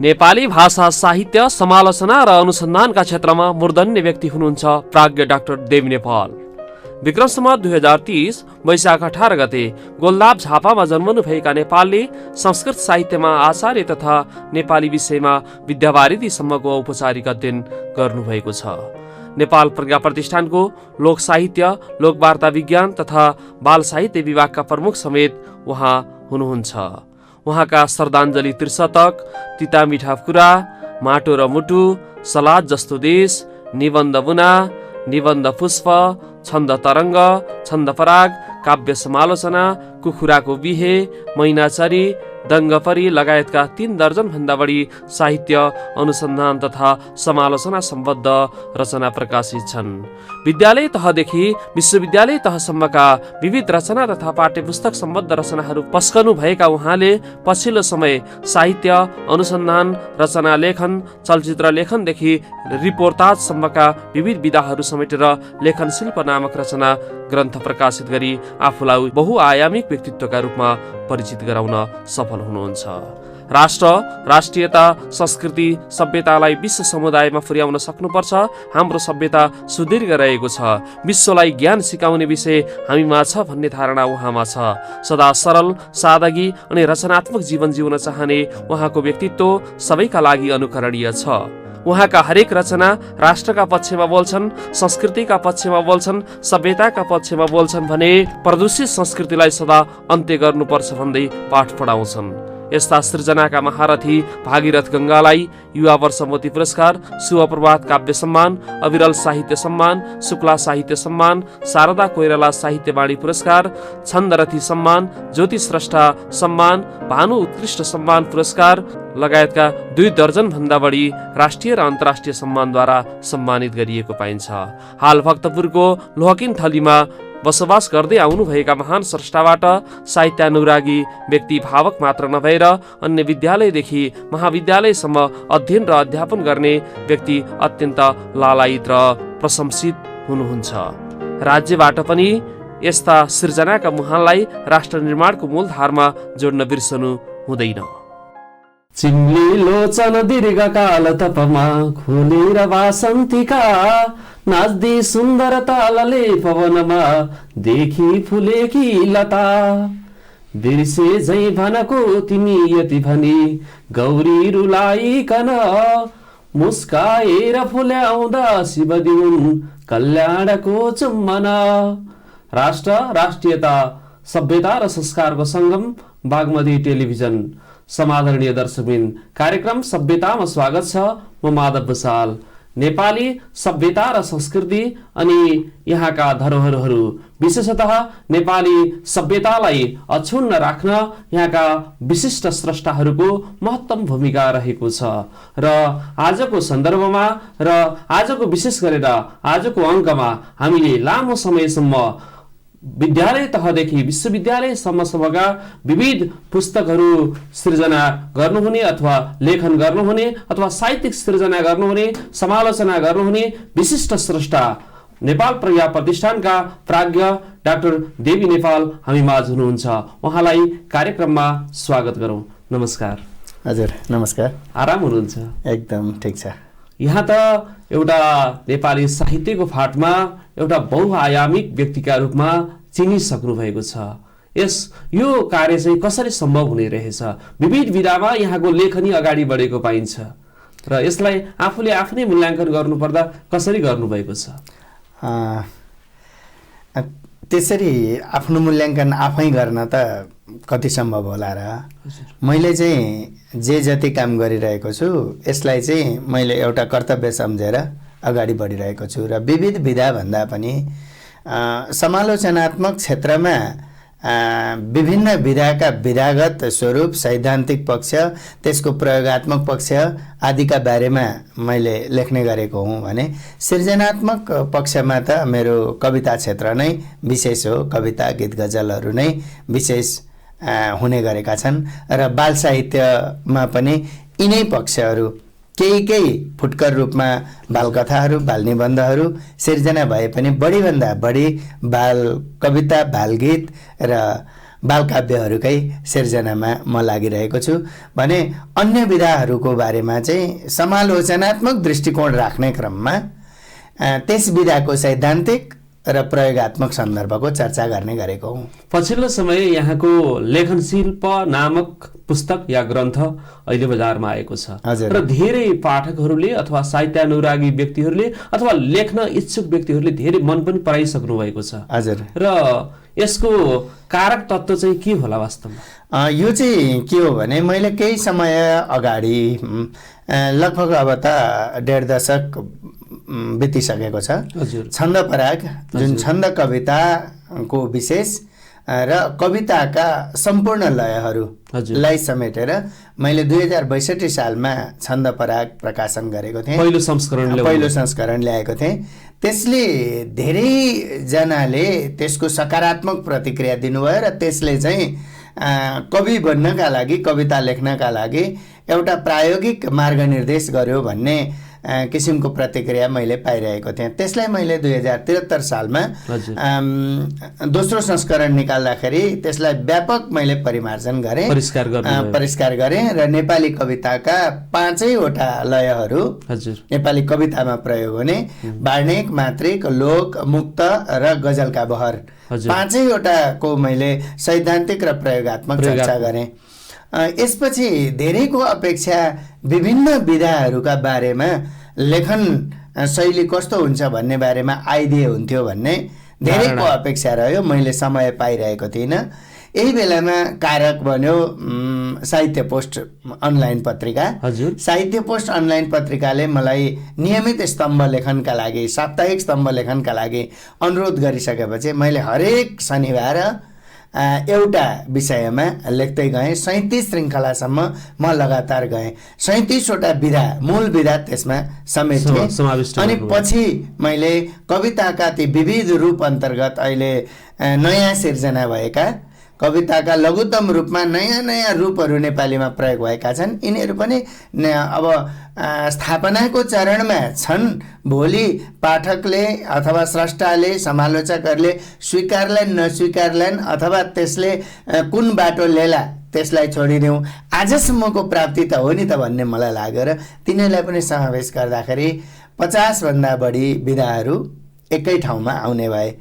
नेपाली भाषा साहित्य समालोचना र अनुसन्धानका क्षेत्रमा मूर्धन्य व्यक्ति हुनुहुन्छ प्राज्ञ डाक्टर देवी नेपाल। विक्रम सम्वत 2030 वैशाख 18 गते गोलदाब झापामा जन्मनुभएका नेपालले संस्कृत साहित्यमा आचार्य तथा नेपाली विषयमा विद्यावारिधीसम्मको औपचारिक अध्ययन गर्नुभएको छ। नेपाल प्रज्ञा प्रतिष्ठानको लोक साहित्य, लोकवार्ता विज्ञान तथा बाल साहित्य विभागका प्रमुख समेत उहाँ हुनुहुन्छ। उहाँका श्रद्धाञ्जली त्रिशतक, तिता मिठा कुरा, माटो र मुटु, सलाद जस्तो देश, निबन्ध बुना, निबन्ध पुष्प, छन्द तरङ्ग, छन्द पराग, काव्य समालोचना, कुखुराको बिहे, मैनाचरी, दङ्गपरी लगायतका 3 दर्जन भन्दा बढी साहित्य अनुसन्धान तथा समालोचना सम्बद्ध रचना प्रकाशित छन्। विद्यालय तहदेखि विश्वविद्यालय तहसम्मका विविध रचना तथा पाठ्यपुस्तक सम्बद्ध रचनाहरू पस्कनु भएका उहाँले पछिल्लो समय साहित्य अनुसन्धान, रचना लेखन, चलचित्र लेखनदेखि रिपोर्ताजसम्मका विविध विधाहरू समेटेर लेखन शिल्प नामक रचना ग्रन्थ प्रकाशित गरी आफूलाई बहुआयामिक व्यक्तित्वका रूपमा परिचित गराउन सफल हुनुहुन्छ। राष्ट्र, राष्ट्रियता, संस्कृति, सभ्यतालाई विश्व समुदायमा पुर्याउन सक्नुपर्छ। हाम्रो सभ्यता सुदीर्घ रहेको छ, विश्वलाई ज्ञान सिकाउने विषय हामीमा छ भन्ने धारणा उहाँमा छ। सदा सरल, सादगी अनि रचनात्मक जीवन जिउन चाहने उहाँको व्यक्तित्व सबैका लागि अनुकरणीय छ। उहाँका हरेक रचना राष्ट्रका पक्षमा बोल्छन्, संस्कृतिका पक्षमा बोल्छन्, सभ्यताका पक्षमा बोल्छन् भने प्रदूषित संस्कृतिलाई सदा अन्त्य गर्नुपर्छ भन्दै पाठ पढाउँछन्। यस्ता सृजनाका महारथी भागीरथ गङ्गालाई युवा वर्ष मोती पुरस्कार, शुभ प्रभात काव्य सम्मान, अविरल साहित्य सम्मान, शुक्ला साहित्य सम्मान, शारदा कोइराला साहित्यवाणी पुरस्कार, छन्दरथी सम्मान, ज्योति स्रष्टा सम्मान, भानु उत्कृष्ट सम्मान पुरस्कार लगायतका 2 दर्जन भन्दा बढी राष्ट्रिय र अन्तर्राष्ट्रिय सम्मानद्वारा सम्मानित गरिएको पाइन्छ। हाल भक्तपुरको लोहकिन थलीमा बसोबास गर्दै आउनुभएका महान स्रष्टाबाट साहित्यानुरागी व्यक्ति भावक मात्र नभएर अन्य विद्यालयदेखि महाविद्यालयसम्म अध्ययन र अध्यापन गर्ने व्यक्ति अत्यन्त लालायित र प्रशंसित हुनुहुन्छ। राज्यबाट पनि यस्ता सृजनाका मुहानलाई राष्ट्र निर्माणको मूलधारमा जोड्न बिर्सनु हुँदैन। चिम्ली लोचन दीर्घकाल तपमा खोलेर वासन्तिका, नाच्दी सुन्दर तालले पवनमा देखि फुलेकी लता। बिर्से झै भनको तिमी यति भनी गौरी रुलाइकन, मुस्काएर फुल्याउँदा शिवदिउन कल्याणको चुम्बन। राष्ट्र, राष्ट्रियता, सभ्यता र संस्कारको सङ्गम बागमती टेलिभिजन। समादरणीय दर्शकबिन, कार्यक्रम सभ्यतामा स्वागत छ। म माधव भुसाल। नेपाली सभ्यता र संस्कृति अनि यहाँका धरोहरहरू, विशेषतः नेपाली सभ्यतालाई अक्षुण्ण राख्न यहाँका विशिष्ट स्रष्टाहरूको महत्तम भूमिका रहेको छ। र आजको सन्दर्भमा र आजको विशेष गरेर आजको अङ्कमा हामीले लामो समयसम्म विद्यालय तहदेखि विश्वविद्यालयसम्मका विविध पुस्तकहरू सृजना गर्नुहुने अथवा लेखन गर्नुहुने अथवा साहित्यिक सृजना गर्नुहुने, समालोचना गर्नुहुने विशिष्ट स्रष्टा नेपाल प्रज्ञा प्रतिष्ठानका प्राज्ञ डाक्टर देवी नेपाल हामी माझ हुनुहुन्छ। उहाँलाई कार्यक्रममा स्वागत गरौँ। नमस्कार। हजुर नमस्कार। आराम हुनुहुन्छ? एकदम ठिक छ। यहाँ त एउटा नेपाली साहित्यको फाटमा एउटा बहुआयामिक व्यक्तिका रूपमा चिनिसक्नु भएको छ। यो कार्य चाहिँ कसरी सम्भव हुने रहेछ? विविध विधामा यहाँको लेखनी अगाडि बढेको पाइन्छ र यसलाई आफूले आफ्नै मूल्याङ्कन गर्नुपर्दा कसरी गर्नुभएको छ? त्यसरी आफ्नो मूल्याङ्कन आफै गर्न त कति सम्भव होला र। मैले चाहिँ जे जति काम गरिरहेको छु यसलाई चाहिँ मैले एउटा कर्तव्य सम्झेर अगाडि बढिरहेको छु र विविध विधा भन्दा पनि समालोचनात्मक क्षेत्रमा विभिन्न विधाका विधागत स्वरूप, सैद्धान्तिक पक्ष, त्यसको प्रयोगात्मक पक्ष आदिका बारेमा मैले लेख्ने गरेको हुँ भने सृजनात्मक पक्षमा त मेरो कविता क्षेत्र नै विशेष हो। कविता, गीत, गजलहरू नै विशेष हुने गरेका छन् र बाल साहित्यमा पनि यिनै पक्षहरू केही फुटकर रूपमा बालकथाहरू, बाल निबन्धहरू सिर्जना भए पनि बढीभन्दा बढी बाल कविता, बाल गीत र बालकाव्यहरूकै सिर्जनामा म लागिरहेको छु भने अन्य विधाहरूको बारेमा चाहिँ समालोचनात्मक दृष्टिकोण राख्ने क्रममा त्यस विधाको सैद्धान्तिक र प्रयोगात्मक सन्दर्भको चर्चा गर्ने गरेको हुँ। पछिल्लो समय यहाँको लेखन शिल्प नामक पुस्तक या ग्रन्थ अहिले बजारमा आएको छ र धेरै पाठकहरूले अथवा साहित्यानुरागी व्यक्तिहरूले अथवा लेख्न इच्छुक व्यक्तिहरूले धेरै मन पनि पराइसक्नु भएको छ। हजुर। र यसको कारक तत्त्व चाहिँ के होला वास्तवमा? यो चाहिँ के हो भने मैले केही समय अगाडि लगभग अब त 1.5 दशक बितिसकेको छ छन्द पराग जुन छन्द कविताको विशेष र कविताका सम्पूर्ण लयहरूलाई समेटेर मैले 2062 सालमा छन्द पराग प्रकाशन गरेको थिएँ। पहिलो संस्करण ल्याएको थिएँ। त्यसले धेरैजनाले त्यसको सकारात्मक प्रतिक्रिया दिनुभयो र त्यसले चाहिँ कवि बन्नका लागि कविता लेख्नका लागि एउटा प्रायोगिक मार्गनिर्देश गर्यो भन्ने किसिमको प्रतिक्रिया मैले पाइरहेको थिएँ। त्यसलाई मैले 2073 सालमा दोस्रो संस्करण निकाल्दाखेरि त्यसलाई व्यापक मैले परिमार्जन गरेँ, परिष्कार गरेँ र नेपाली कविताका 5वटा लयहरू नेपाली कवितामा प्रयोग हुने वार्णिक, मात्रिक, लोक, मुक्त र गजलका बहर 5वटाको मैले सैद्धान्तिक र प्रयोगात्मक चर्चा गरेँ। यसपछि धेरैको अपेक्षा विभिन्न विधाहरूका बारेमा लेखन शैली कस्तो हुन्छ भन्ने बारेमा आइडिया हुन्थ्यो भन्ने धेरैको अपेक्षा रह्यो। मैले समय पाइरहेको थिइनँ। यही बेलामा कारक बन्यो साहित्य पोस्ट अनलाइन पत्रिका। साहित्य पोस्ट अनलाइन पत्रिकाले मलाई नियमित स्तम्भ लेखनका लागि, साप्ताहिक स्तम्भ लेखनका लागि अनुरोध गरिसकेपछि मैले हरेक शनिबार एउटा विषयमा लेख्दै गएँ। 37 श्रृङ्खलासम्म म लगातार गएँ। 37वटा विधा, मूल विधा त्यसमा समेटिए। अनि पछि मैले कविताका ती विविध रूप अन्तर्गत अहिले नयाँ सिर्जना भएका कविताका लघुत्तम रूपमा नयाँ नयाँ रूपहरू नेपालीमा प्रयोग भएका छन्। यिनीहरू पनि अब स्थापनाको चरणमा छन्। भोलि पाठकले अथवा स्रष्टाले, समालोचकहरूले स्वीकारलान् नस्वीकारलान् अथवा त्यसले कुन बाटो लेला त्यसलाई छोडिदेऊ, आजसम्मको प्राप्ति त हो नि त भन्ने मलाई लाग्यो। र तिनीहरूलाई पनि समावेश गर्दाखेरि 50 भन्दा बढी विधाहरू एकै ठाउँमा आउने भए।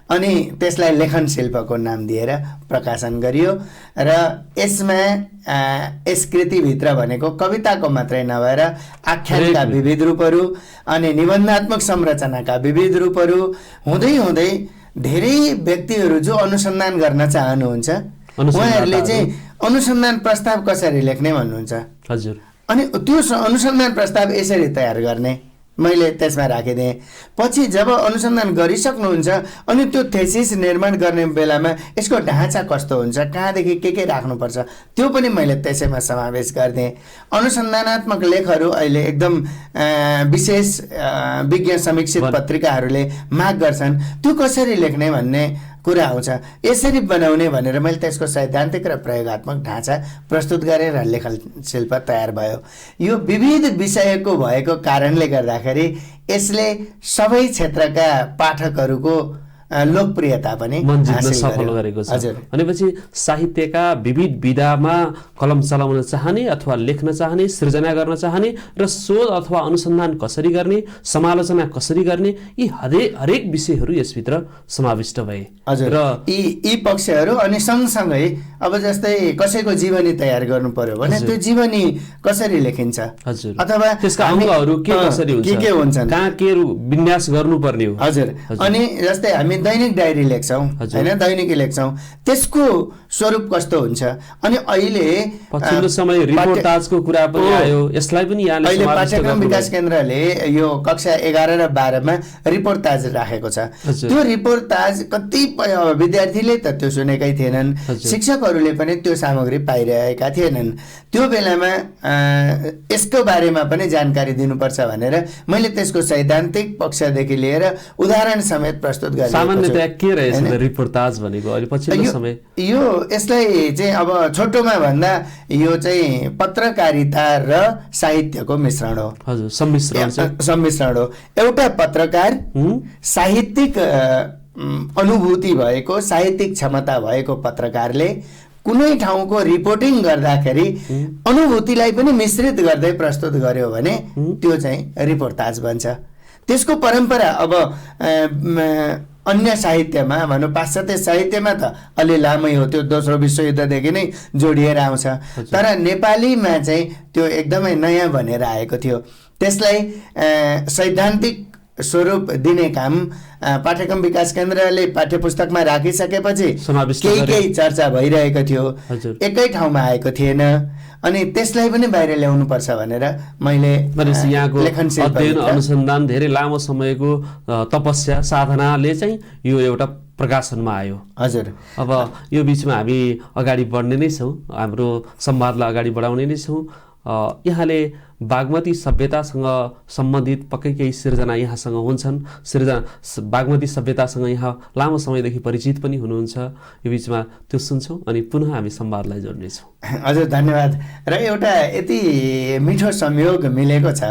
अनि त्यसलाई लेखन शिल्पको नाम दिएर प्रकाशन गरियो र यसमा यस कृतिभित्र भनेको कविताको मात्रै नभएर आख्यानका विविध रूपहरू अनि निबन्धात्मक संरचनाका विविध रूपहरू हुँदै हुँदै धेरै व्यक्तिहरू जो अनुसन्धान गर्न चाहनुहुन्छ उहाँहरूले चाहिँ अनुसन्धान प्रस्ताव कसरी लेख्ने भन्नुहुन्छ। हजुर। अनि त्यो अनुसन्धान प्रस्ताव यसरी तयार गर्ने मैले त्यसमा राखिदिएँ। पछि जब अनुसन्धान गरिसक्नुहुन्छ अनि त्यो थेसिस निर्माण गर्ने बेलामा यसको ढाँचा कस्तो हुन्छ, कहाँदेखि के राख्नुपर्छ त्यो पनि मैले त्यसैमा समावेश गरिदिएँ। अनुसन्धानात्मक लेखहरू अहिले एकदम विशेष विज्ञ समीक्षित पत्रिकाहरूले माग गर्छन्। त्यो कसरी लेख्ने भन्ने कुरा आउँछ। यसरी बनाउने भनेर मैले त्यसको सैद्धान्तिक र प्रयोगात्मक ढाँचा प्रस्तुत गरेँ र लेखन शिल्प तयार भयो। यो विविध विषयको भएको कारणले गर्दाखेरि यसले सबै क्षेत्रका पाठकहरूको लोकप्रियता पनि सफल गरेको छ। भनेपछि साहित्यका विविध विधामा कलम चलाउन चाहने अथवा लेख्न चाहने, सृजना गर्न चाहने र शोध अथवा अनुसन्धान कसरी गर्ने, समालोचना कसरी गर्ने, यी हरेक विषयहरू यसभित्र समाविष्ट भए। हजुर। र यी पक्षहरू अनि सँगसँगै अब जस्तै कसैको जीवनी तयार गर्नु पर्यो भने त्यो जीवनी कसरी लेखिन्छ, हजुर, अथवा त्यसका अङ्गहरू कसरी हुन्छन्, कहाँ के विन्यास गर्नुपर्ने हो। हजुर। अनि जस्तै हामी दैनिक डायरी लेख्छौँ हैन, दैनिकी लेख्छौँ, त्यसको स्वरूप कस्तो हुन्छ। अनि अहिले पछिल्लो समय रिपोर्टाजको कुरा पनि आयो, यसलाई पनि यहाँले अहिले पाठ्यक्रम विकास केन्द्रले यो कक्षा 11 र 12 मा रिपोर्टाज राखेको छ। त्यो रिपोर्टाज कतिपय विद्यार्थीले त त्यो सुनेकै थिएनन्, शिक्षकहरूले पनि त्यो सामग्री पाइरहेका थिएनन्। त्यो बेलामा यसको बारेमा पनि जानकारी दिनुपर्छ भनेर मैले त्यसको सैद्धान्तिक पक्षदेखि लिएर उदाहरण समेत प्रस्तुत गरेँ। सामान्यतया के रहेछ रिपोर्टाज भनेको अहिले पछिल्लो समय? यो यसलाई चाहिँ अब छोटोमा भन्दा यो चाहिँ पत्रकारिता र साहित्यको मिश्रण हो। हजुर, सम्मिश्रण हो। एउटा पत्रकार साहित्यिक अनुभूति भएको साहित्यिक क्षमता भएको पत्रकारले कुनै ठाउँको रिपोर्टिङ गर्दाखेरि अनुभूतिलाई पनि मिश्रित गर्दै प्रस्तुत गर्यो भने त्यो चाहिँ रिपोर्टाज बन्छ। त्यसको परम्परा अब अन्य साहित्यमा भनौँ पाश्चात्य साहित्यमा त अलि लामै हो, त्यो दोस्रो विश्वयुद्धदेखि नै जोडिएर आउँछ। तर नेपालीमा चाहिँ त्यो एकदमै नयाँ बनेर आएको थियो। त्यसलाई सैद्धान्तिक स्वरूप दिने काम पाठ्यक्रम विकास केन्द्रले पाठ्यपुस्तकमा राखिसकेपछि केही चर्चा भइरहेको थियो, एकै ठाउँमा आएको थिएन। अनि त्यसलाई पनि बाहिर ल्याउनुपर्छ भनेर मैले यहाँको अध्ययन अनुसन्धान धेरै लामो समयको तपस्या साधनाले चाहिँ यो एउटा प्रकाशनमा आयो। हजुर, अब यो बिचमा हामी अगाडि बढ्ने नै छौँ, हाम्रो संवादलाई अगाडि बढाउने नै छौँ। यहाँले बागमती सभ्यतासँग सम्बन्धित पक्कै केही सिर्जना यहाँसँग हुन्छन्, बागमती सभ्यतासँग यहाँ लामो समयदेखि परिचित पनि हुनुहुन्छ। यो बिचमा त्यो सुन्छौँ अनि पुनः हामी संवादलाई जोड्नेछौँ। हजुर, धन्यवाद। र एउटा यति मिठो संयोग मिलेको छ,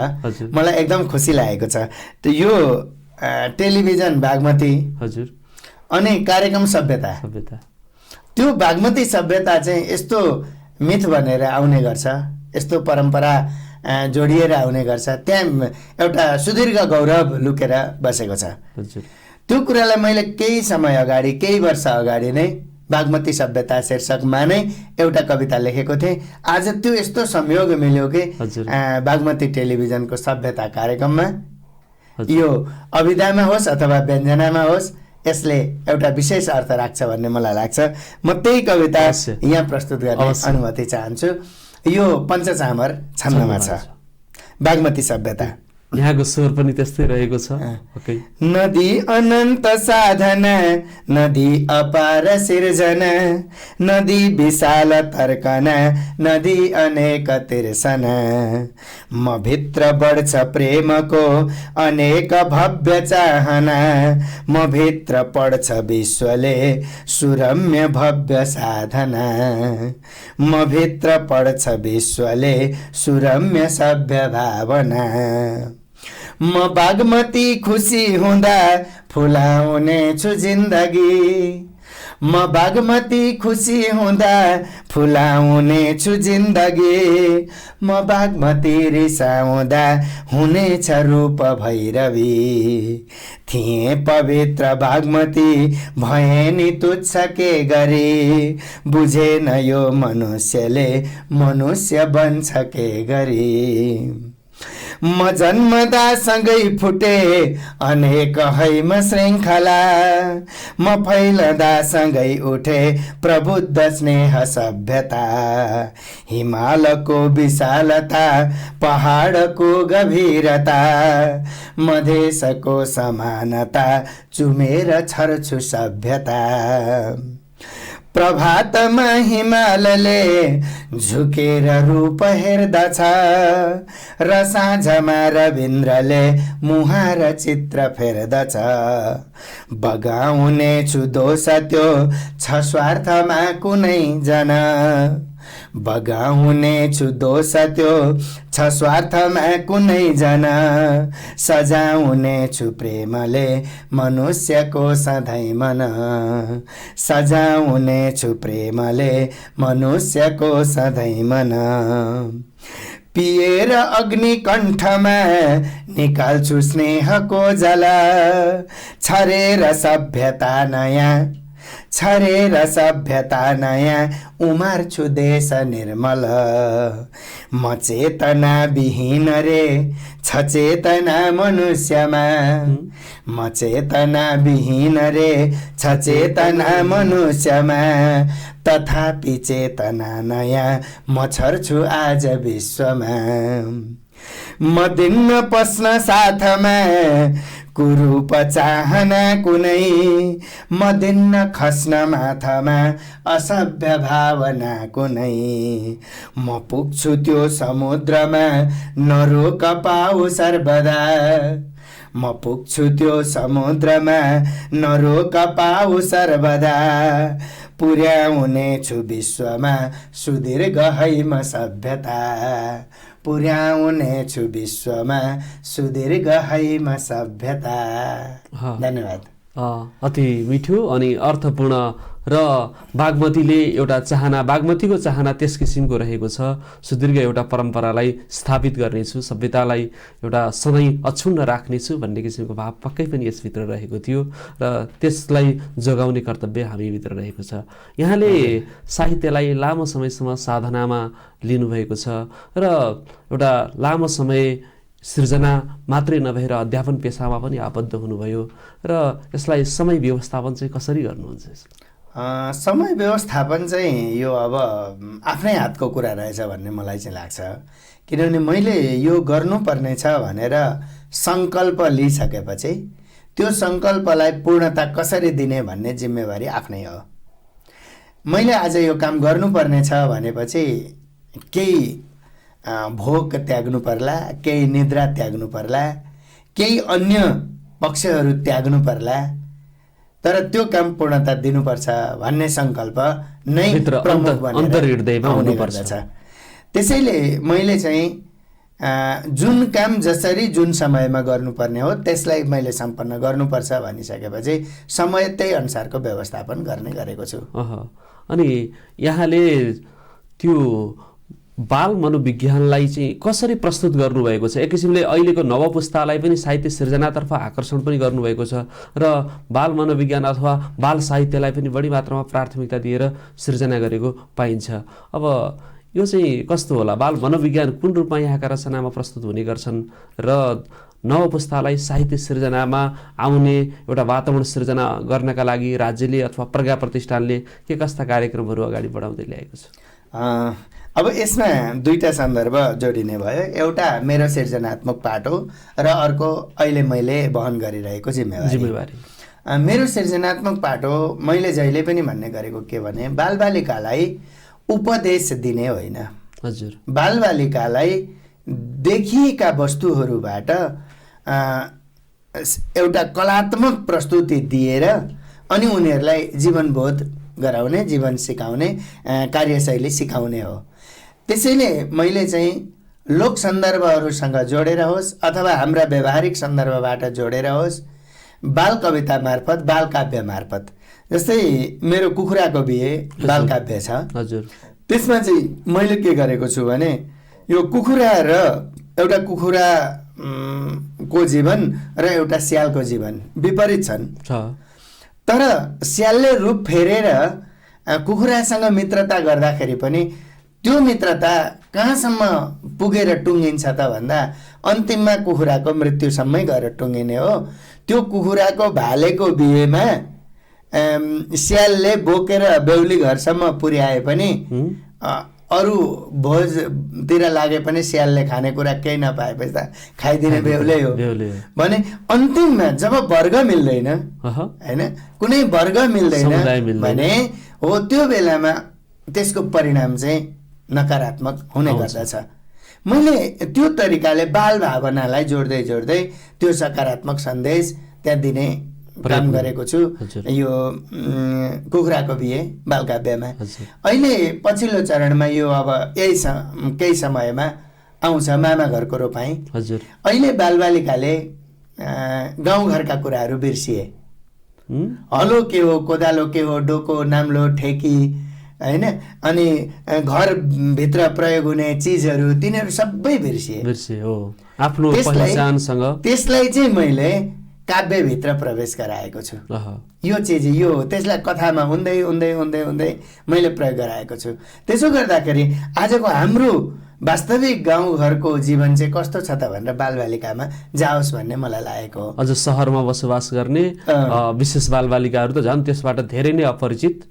मलाई एकदम खुसी लागेको छ। यो टेलिभिजन बागमती, हजुर, अनि कार्यक्रम सभ्यता, त्यो बागमती सभ्यता चाहिँ यस्तो मिथ बनेर आउने गर्छ, यस्तो परम्परा जोडिएर आउने गर्छ। त्यहाँ एउटा सुदीर्घ गौरव लुकेर बसेको छ। त्यो कुरालाई मैले केही समय अगाडि, केही वर्ष अगाडि नै बागमती सभ्यता शीर्षकमा नै एउटा कविता लेखेको थिएँ। आज त्यो यस्तो संयोग मिल्यो कि बागमती टेलिभिजनको सभ्यता कार्यक्रममा यो अभिधामा होस् अथवा व्यञ्जनामा होस्, यसले एउटा विशेष अर्थ राख्छ भन्ने मलाई लाग्छ। म त्यही कविता यहाँ प्रस्तुत गर्ने अनुमति चाहन्छु। यो पञ्चचामर छन्दमा छ, बागमती सभ्यता। यहाँको स्वर पनि त्यस्तै रहेको छ। नदी अनन्त साधना, नदी अपार सिर्जना, नदी विशाल तर्कना, नदी अनेक तिर्सना, म भित्र बढ्छ प्रेमको अनेक भव्य चाहना, म भित्र पढ्छ विश्वले सुरम्य भव्य साधना, म भित्र पढ्छ विश्वले सुरम्य सभ्य भावना, म बागमती खुसी हुँदा फुलाउने छु जिन्दगी, म बागमती खुसी हुँदा फुलाउने छु जिन्दगी, म बागमती रिसाउँदा हुनेछ रूप भैरवी, थिए पवित्र बागमती भए नि तुच्छ के गरी, बुझेन यो मनुष्यले मनुष्य बन्छ के गरी, म जन्मदा सँगै फुटे अनेक हैम श्रृङ्खला, म फैलदा सँगै उठे प्रबुद्ध स्नेह सभ्यता, हिमालको विशालता पहाडको गभीरता, मधेसको समानता चुमेर छर्छु सभ्यता, प्रभातमा हिमालले झुकेर रूप हेर्दछ र साँझमा रविन्द्रले मुहार चित्र फेर्दछ, बगाउने छु दोष त्यो छ स्वार्थमा कुनै जना, बगाउने छु दोष त्यो छ स्वार्थमा कुनै जना, सजाउने छु प्रेमले मनुष्यको सधैँ मन, सजाउने छु प्रेमले मनुष्यको सधैँ मन, पिएर अग्नि कण्ठमा निकाल्छु स्नेहको जला, छरेर सभ्यता नयाँ, छरेर सभ्यता नयाँ उमार्छु देश निर्मल, म चेतना विहीन रे छ चेतना मनुष्यमा, म चेतना विहीन रे छ चेतना मनुष्यमा, तथापि चेतना नयाँ म छर्छु आज विश्वमा, म दिन्न पस्न साथमा कुरूप चाहना कुनै, म दिन्न खस्न माथामा असभ्य भावना कुनै, म पुग्छु त्यो समुद्रमा नरोक पाऊ सर्वदा, म पुग्छु त्यो समुद्रमा नरोक पाऊ सर्वदा, पुर्याउने छु विश्वमा सुदीर्घ हैम सभ्यता, पुर्याउने छु विश्वमा सुदीर्घ हैम सभ्यता। धन्यवाद। अति मिठो अनि अर्थपूर्ण र बागमतीले एउटा चाहना, बागमतीको चाहना त्यस किसिमको रहेको छ, सुदीर्घ एउटा परम्परालाई स्थापित गर्नेछु, सभ्यतालाई एउटा सधैँ अक्षुण्ण राख्नेछु भन्ने किसिमको भाव पक्कै पनि यसभित्र रहेको थियो र त्यसलाई जोगाउने कर्तव्य हामीभित्र रहेको छ। यहाँले साहित्यलाई लामो समयसम्म साधनामा लिनुभएको छ र एउटा लामो समय सृजना मात्रै नभएर अध्यापन पेसामा पनि आबद्ध हुनुभयो र यसलाई समय व्यवस्थापन चाहिँ कसरी गर्नुहुन्छ? समय व्यवस्थापन चाहिँ यो अब आफ्नै हातको कुरा रहेछ भन्ने मलाई चाहिँ लाग्छ, किनभने मैले यो गर्नुपर्ने छ भनेर सङ्कल्प लिइसकेपछि त्यो सङ्कल्पलाई पूर्णता कसरी दिने भन्ने जिम्मेवारी आफ्नै हो। मैले आज यो काम गर्नुपर्ने छ भनेपछि केही भोग त्याग्नु पर्ला, केही निद्रा त्याग्नु पर्ला, केही अन्य पक्षहरू त्याग्नु पर्ला, तर त्यो काम पूर्णता दिनुपर्छ भन्ने सङ्कल्प नै प्रमुख बनेर आउने गर्दछ। त्यसैले मैले चाहिँ जुन काम जसरी जुन समयमा गर्नुपर्ने हो त्यसलाई मैले सम्पन्न गर्नुपर्छ भनिसकेपछि समय त्यही अनुसारको व्यवस्थापन गर्ने गरेको छु। अनि यहाँले त्यो बाल मनोविज्ञानलाई चाहिँ कसरी प्रस्तुत गर्नुभएको छ? एक किसिमले अहिलेको नवपुस्तालाई पनि साहित्य सृजनातर्फ आकर्षण पनि गर्नुभएको छ र बाल मनोविज्ञान अथवा बाल साहित्यलाई पनि बढी मात्रामा प्राथमिकता दिएर सृजना गरेको पाइन्छ। अब यो चाहिँ कस्तो होला? बाल मनोविज्ञान कुन रूपमा यहाँका रचनामा प्रस्तुत हुने गर्छन् र नवपुस्तालाई साहित्य सृजनामा आउने एउटा वातावरण सृजना गर्नका लागि राज्यले अथवा प्रज्ञा प्रतिष्ठानले के कस्ता कार्यक्रमहरू अगाडि बढाउँदै ल्याएको छ? अब यसमा दुईटा सन्दर्भ जोडिने भयो। एउटा मेरो सृजनात्मक पाठ हो र अर्को अहिले मैले वहन गरिरहेको जिम्मेवारी। मेरो सृजनात्मक पाठ हो। मैले जहिले पनि भन्ने गरेको के भने बालबालिकालाई उपदेश दिने होइन, हजुर, बालबालिकालाई देखिएका वस्तुहरूबाट एउटा कलात्मक प्रस्तुति दिएर अनि उनीहरूलाई जीवनबोध गराउने, जीवन सिकाउने कार्यशैली सिकाउने हो। त्यसैले मैले चाहिँ लोक सन्दर्भहरूसँग जोडेर होस् अथवा हाम्रा व्यावहारिक सन्दर्भबाट जोडेर होस्, बाल कविता मार्फत, बाल काव्य मार्फत, जस्तै मेरो कुखुराको बिहे बाल काव्य छ, हजुर, त्यसमा चाहिँ मैले के गरेको छु भने यो कुखुरा र एउटा कुखुरा को जीवन र एउटा स्यालको जीवन विपरीत छन्, तर स्यालले रूप फेरेर कुखुरासँग मित्रता गर्दाखेरि पनि त्यो मित्रता कहाँसम्म पुगेर टुङ्गिन्छ त भन्दा अन्तिममा कुखुराको मृत्युसम्मै गएर टुङ्गिने हो। त्यो कुखुराको भालेको बिहेमा स्यालले बोकेर बेहुली घरसम्म पुर्याए पनि अरू भोजतिर लागे पनि स्यालले खानेकुरा केही नपाएपछि त खाइदिने बेहुलै हो भने अन्तिममा जब वर्ग मिल्दैन, होइन, कुनै वर्ग मिल्दैन भने हो त्यो बेलामा त्यसको परिणाम चाहिँ नकारात्मक हुने गर्दछ। मैले त्यो तरिकाले बाल भावनालाई जोड्दै जोड्दै त्यो सकारात्मक सन्देश त्यहाँ दिने काम गरेको छु यो कुखुराको बिहे बालकाव्यमा। अहिले पछिल्लो चरणमा यो अब केही समयमा आउँछ मामा घरको रोपाइँ। अहिले बालबालिकाले गाउँघरका कुराहरू बिर्सिए, हलो के हो, कोदालो के हो, डोको, नाम्लो, ठेकी, होइन, अनि घरभित्र प्रयोग हुने चिजहरू तिनीहरू सबै बिर्सिए हो आफ्नो पहिचानसँग। त्यसलाई चाहिँ मैले काव्यभित्र प्रवेश गराएको छु। यो चिज यो त्यसलाई कथामा हुँदै हुँदै हुँदै हुँदै मैले प्रयोग गराएको छु। त्यसो गर्दाखेरि आजको हाम्रो वास्तविक गाउँघरको जीवन चाहिँ कस्तो छ त भनेर बालबालिकामा जाओस् भन्ने मलाई लागेको हो। अझ सहरमा बसोबास गर्ने विशेष बालबालिकाहरू त झन् त्यसबाट धेरै नै अपरिचित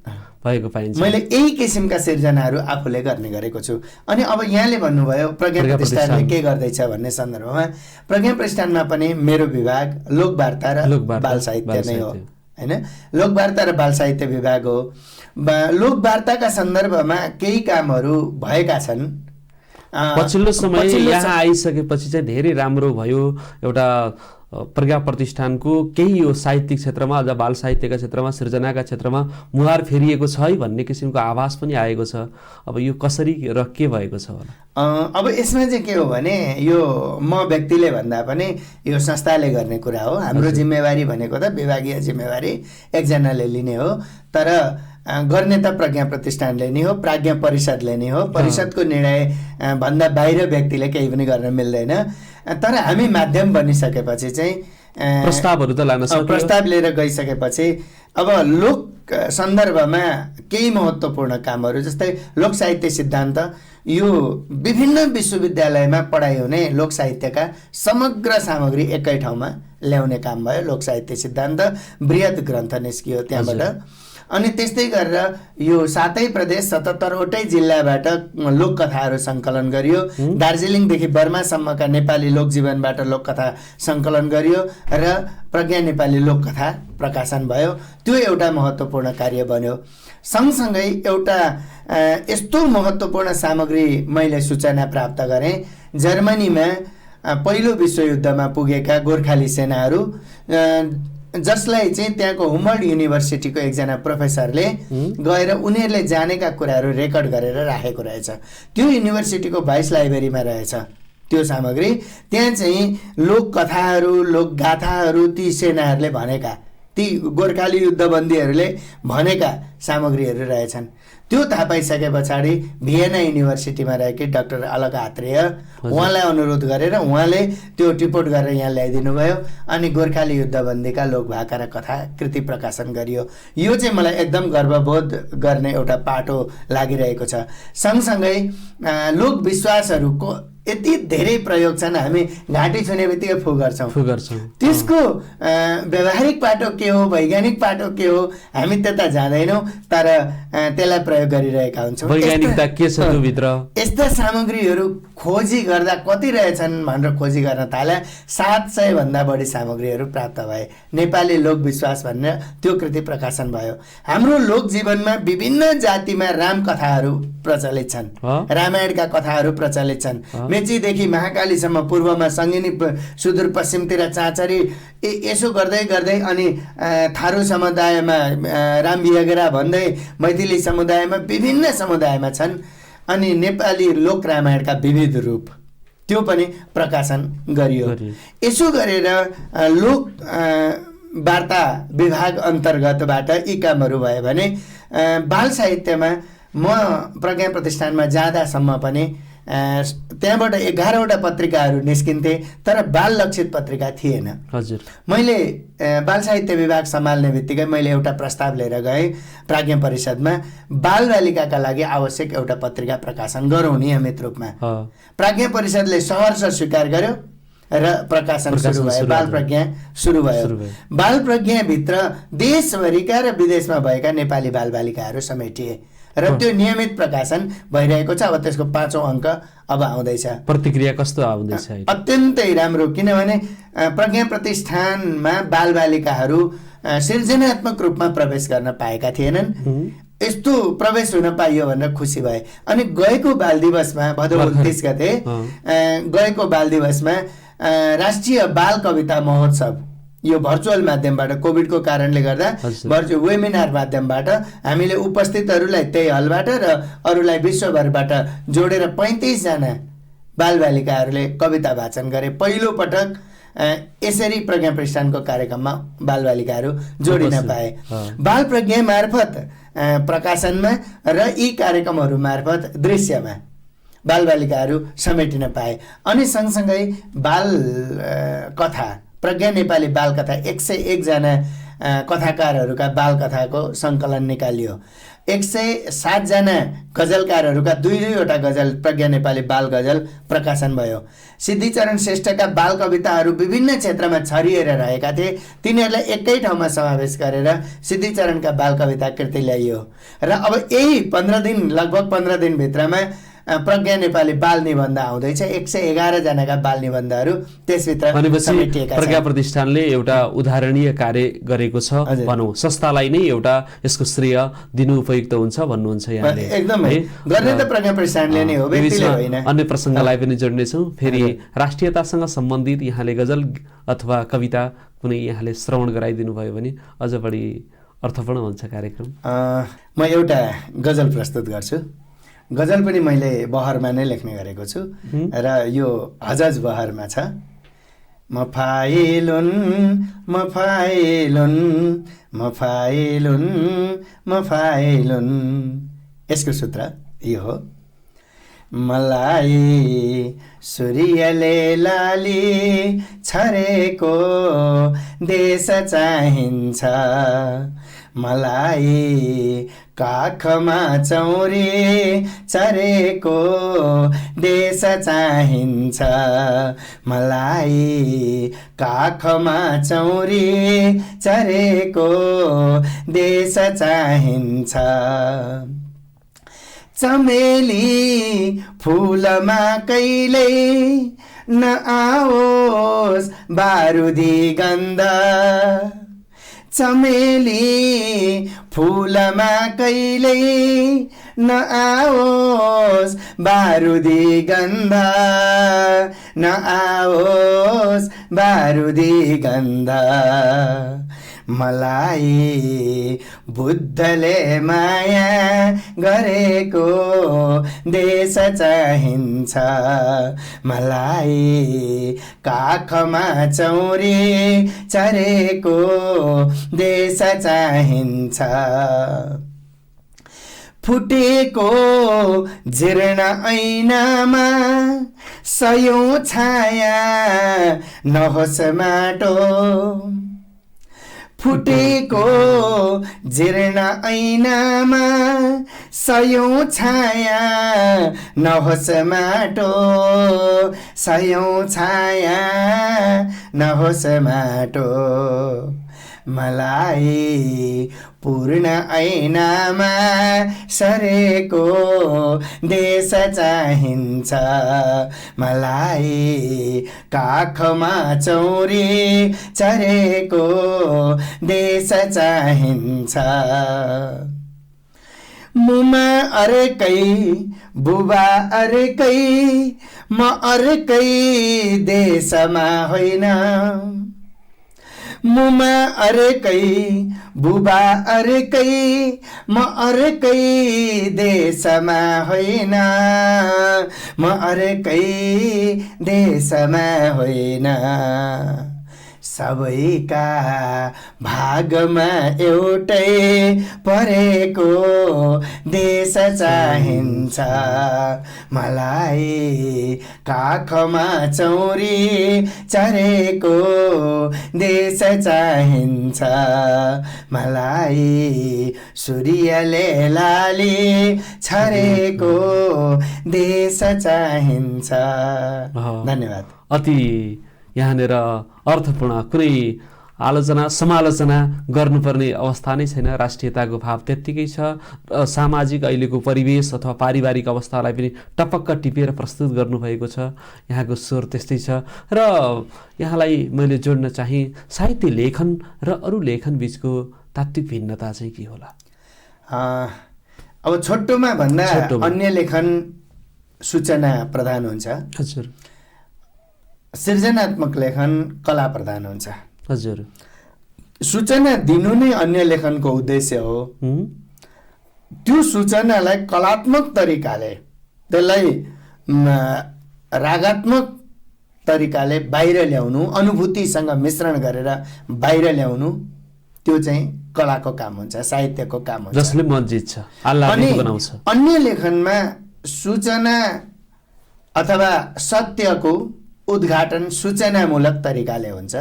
भएको पाइन्छ। मैले यही किसिमका सिर्जनाहरू आफूले गर्ने गरेको छु। अनि अब यहाँले भन्नुभयो प्रज्ञा प्रतिष्ठानले के गर्दैछ भन्ने सन्दर्भमा, प्रज्ञा प्रतिष्ठानमा पनि मेरो विभाग लोकवार्ता र बाल साहित्य नै हो, होइन, लोकवार्ता र बाल साहित्य विभाग हो। लोकवार्ताका सन्दर्भमा केही कामहरू भएका छन्। पछिल्लो समय यहाँ आइसकेपछि चाहिँ धेरै राम्रो भयो। एउटा प्रज्ञा प्रतिष्ठानको केही यो साहित्यिक क्षेत्रमा अझ बाल साहित्यका क्षेत्रमा सृजनाका क्षेत्रमा मुहार फेरिएको छ है भन्ने किसिमको आभास पनि आएको छ। अब यो कसरी र के भएको छ होला? अब यसमा चाहिँ के हो भने यो म व्यक्तिले भन्दा पनि यो संस्थाले गर्ने कुरा हो। हाम्रो जिम्मेवारी भनेको त विभागीय जिम्मेवारी एकजनाले लिने हो, तर गर्ने त प्रज्ञा प्रतिष्ठानले नै हो, प्राज्ञा परिषदले नै हो। परिषदको निर्णय भन्दा बाहिर व्यक्तिले केही पनि गर्न मिल्दैन। तर हामी माध्यम बनिसकेपछि चाहिँ प्रस्तावहरू त लान सक्यो। प्रस्ताव लिएर गइसकेपछि अब लोक सन्दर्भमा केही महत्त्वपूर्ण कामहरू जस्तै लोक साहित्य सिद्धान्त, यो विभिन्न विश्वविद्यालयमा पढाइ हुने लोक साहित्यका समग्र सामग्री एकै ठाउँमा ल्याउने काम भयो। लोक साहित्य सिद्धान्त बृहत ग्रन्थ निस्कियो त्यहाँबाट। अनि त्यस्तै गरेर यो 7 प्रदेश 77वटै जिल्लाबाट लोककथाहरू सङ्कलन गरियो। दार्जिलिङदेखि बर्मासम्मका नेपाली लोकजीवनबाट लोककथा सङ्कलन गरियो र प्रज्ञा नेपाली लोककथा प्रकाशन भयो। त्यो एउटा महत्त्वपूर्ण कार्य बन्यो। सँगसँगै एउटा यस्तो महत्त्वपूर्ण सामग्री मैले सूचना प्राप्त गरेँ। जर्मनीमा पहिलो विश्वयुद्धमा पुगेका गोर्खाली सेनाहरू जसलाई चाहिँ त्यहाँको हुमर्ड युनिभर्सिटीको एकजना प्रोफेसरले गएर उनीहरूले जानेका कुराहरू रेकर्ड गरेर राखेको रहेछ। त्यो युनिभर्सिटीको भाइस लाइब्रेरीमा रहेछ त्यो सामग्री। त्यहाँ चाहिँ लोककथाहरू लोकगाथाहरू ती सेनाहरूले भनेका, ती गोर्खाली युद्धबन्दीहरूले भनेका सामग्रीहरू रहेछन्। त्यो थाहा पाइसके पछाडि भियना युनिभर्सिटीमा रहेकी डाक्टर अलका आत्रेय उहाँलाई अनुरोध गरेर उहाँले त्यो रिपोर्ट गरेर यहाँ ल्याइदिनु भयो। अनि गोर्खाली युद्धबन्दीका लोकभाका र कथा कृति प्रकाशन गरियो। यो चाहिँ मलाई एकदम गर्वबोध गर्ने एउटा पाटो लागिरहेको छ। सँगसँगै लोकविश्वासहरूको यति धेरै प्रयोग छन्, हामी घाँटी छुने बित्तिकै फु गर्छौँ। त्यसको व्यावहारिक पाटो के हो, वैज्ञानिक पाटो के हो, हामी त्यता जाँदैनौँ, तर त्यसलाई प्रयोग गरिरहेका हुन्छौँ। वैज्ञानिकता के छ त्यो भित्र? यस्ता सामग्रीहरू खोजी गर्दा कति रहेछन् भनेर खोजी गर्न थाले 700 भन्दा बढी सामग्रीहरू प्राप्त भए। नेपाली लोकविश्वास भनेर त्यो कृति प्रकाशन भयो। हाम्रो लोकजीवनमा विभिन्न जातिमा रामकथाहरू प्रचलित छन्, रामायणका कथाहरू प्रचलित छन्। मेचीदेखि महाकालीसम्म, पूर्वमा सङ्गिनी, सुदूरपश्चिमतिर चाँचरी, यसो गर्दै गर्दै अनि थारू समुदायमा राम वियागरा भन्दै मैथिली समुदायमा विभिन्न समुदायमा छन्। अनि नेपाली लोक रामायणका विविध रूप त्यो पनि प्रकाशन गरियो। यसो गरेर लोक वार्ता विभाग अन्तर्गतबाट यी कामहरू भयो भने बाल साहित्यमा म प्रज्ञा प्रतिष्ठानमा जाँदासम्म पनि त्यहाँबाट 11वटा पत्रिकाहरू निस्किन्थे, तर बाल लक्षित पत्रिका थिएन। हजुर, मैले बाल साहित्य विभाग सम्हाल्ने बित्तिकै मैले एउटा प्रस्ताव लिएर गएँ प्राज्ञा परिषदमा, बालबालिकाका लागि आवश्यक एउटा पत्रिका प्रकाशन गरौँ नियमित रूपमा। प्राज्ञा परिषदले सहर्ष स्वीकार गर्यो र प्रकाशन सुरु भयो। बाल प्रज्ञा सुरु भयो। बाल प्रज्ञाभित्र देशभरिका र विदेशमा भएका नेपाली बालबालिकाहरू समेटिए र त्यो नियमित प्रकाशन भइरहेको छ। अब त्यसको 5औं अङ्क अब आउँदैछ। प्रतिक्रिया कस्तो आउँदैछ? अत्यन्तै राम्रो, किनभने प्रज्ञा प्रतिष्ठानमा बालबालिकाहरू सृजनात्मक रूपमा प्रवेश गर्न पाएका थिएनन्। यस्तो प्रवेश हुन पाइयो भनेर खुसी भए। अनि गएको बाल दिवसमा भदौ 29 गते गएको बाल दिवसमा राष्ट्रिय बाल कविता महोत्सव, यो भर्चुअल माध्यमबाट कोभिडको कारणले गर्दा भर्चुअल वेबिनार माध्यमबाट हामीले उपस्थितहरूलाई त्यही हलबाट र अरूलाई विश्वभरबाट जोडेर 35 जना बालबालिकाहरूले कविता वाचन गरे। पहिलो पटक यसरी प्रज्ञा प्रतिष्ठानको कार्यक्रममा बालबालिकाहरू जोडिन पाए। बाल प्रज्ञा मार्फत प्रकाशनमा र यी कार्यक्रमहरू मार्फत दृश्यमा बालबालिकाहरू समेटिन पाए। अनि सँगसँगै बाल कथा, प्रज्ञा नेपाली बालकथा 101 जना कथाकारहरूका बालकथाको सङ्कलन निकालियो। 107 जना गजलकारहरूका 2-2वटा गजल प्रज्ञा नेपाली बाल गजल प्रकाशन भयो। सिद्धिचरण श्रेष्ठका बाल कविताहरू विभिन्न क्षेत्रमा छरिएर रहेका थिए, तिनीहरूलाई एकै ठाउँमा समावेश गरेर सिद्धिचरणका बाल कविता कृति ल्याइयो। र अब यही 15 दिन, लगभग 15 दिनभित्रमा प्रज्ञा नेपाली बाल निबन्ध आउँदैछ 111 जनाका बाल निबन्धहरू त्यसभित्र भनेपछि समेटिएका छन्। प्रज्ञा प्रतिष्ठानले एउटा उदाहरणीय कार्य गरेको छ भनौँ, संस्थालाई नै एउटा यसको श्रेय दिनु उपयुक्त हुन्छ भन्नुहुन्छ यहाँले। एकदमै गर्ने त प्रज्ञा प्रतिष्ठानले नै हो, व्यक्तिले होइन। अन्य प्रसङ्गलाई पनि जोड्नेछौँ। फेरि राष्ट्रियतासँग सम्बन्धित यहाँले गजल अथवा कविता कुनै यहाँले श्रवण गराइदिनु भयो भने अझ बढी अर्थपूर्ण हुन्छ कार्यक्रम। म एउटा गजल प्रस्तुत गर्छु। गजल पनि मैले बहरमा नै लेख्ने गरेको छु र यो हजज बहरमा छ। मफाइलुन मफाइलुन मफाइलुन मफाइलुन, यसको सूत्र यो हो। मलाई सूर्यले लाली छरेको देश चाहिन्छ, मलाई काखमा चौरी चरेको देश चाहिन्छ, मलाई काखमा चौरी चरेको देश चाहिन्छ। चमेली फूलमा कहिल्यै नआओस् बारुदी गन्ध, चमेली फूलमा कहिल्यै नआओस् बारुदी गन्ध, नआओस् बारुदी गन्ध। मलाई बुद्धले माया गरेको देश चाहिन्छ, मलाई काखमा चौरी चरेको देश चाहिन्छ। फुटेको जीर्ण ऐनामा सयौं छाया नहोस् माटो, फुटेको जीर्ण ऐनामा सयौं छाया नहोस् माटो, सयौं छाया नहोस् माटो। मलाई पूर्ण ऐनामा सरेको देश चाहिन्छ, मलाई काखमा चौरी चरेको देश चाहिन्छ। मुमा अर्कै बुबा अर्कै म अर्कै देशमा होइन, मुमा अर्कै बुबा अर्कै म अर्कै देशमा होइन, म अर्कै देशमा होइन। सबैका भागमा एउटै परेको देश चाहिन्छ, मलाई काखमा चौरी चरेको देश चाहिन्छ, मलाई सूर्यले लाली छरेको देश चाहिन्छ। धन्यवाद। अति यहाँनिर अर्थपूर्ण कुनै आलोचना समालोचना गर्नुपर्ने अवस्था नै छैन। राष्ट्रियताको भाव त्यत्तिकै छ र सामाजिक अहिलेको परिवेश अथवा पारिवारिक अवस्थालाई पनि टपक्क टिपेर प्रस्तुत गर्नुभएको छ। यहाँको स्वर त्यस्तै छ र यहाँलाई मैले जोड्न चाहिँ साहित्य लेखन र अरू लेखन बिचको तात्विक भिन्नता चाहिँ के होला? अब छोटोमा भन्दा अन्य लेखन सूचना प्रधान हुन्छ। हजुर। सृजनात्मक लेखन कला प्रधान हुन्छ। हजुर। सूचना दिनु नै अन्य लेखनको उद्देश्य हो। त्यो सूचनालाई कलात्मक तरिकाले, त्यसलाई रागात्मक तरिकाले बाहिर ल्याउनु, अनुभूतिसँग मिश्रण गरेर बाहिर ल्याउनु, त्यो चाहिँ कलाको काम हुन्छ, साहित्यको काम हुन्छ, जसले मन जित्छ, आह्लादित बनाउँछ। अन्य लेखनमा सूचना अथवा सत्यको उद्घाटन सूचनामूलक तरिकाले हुन्छ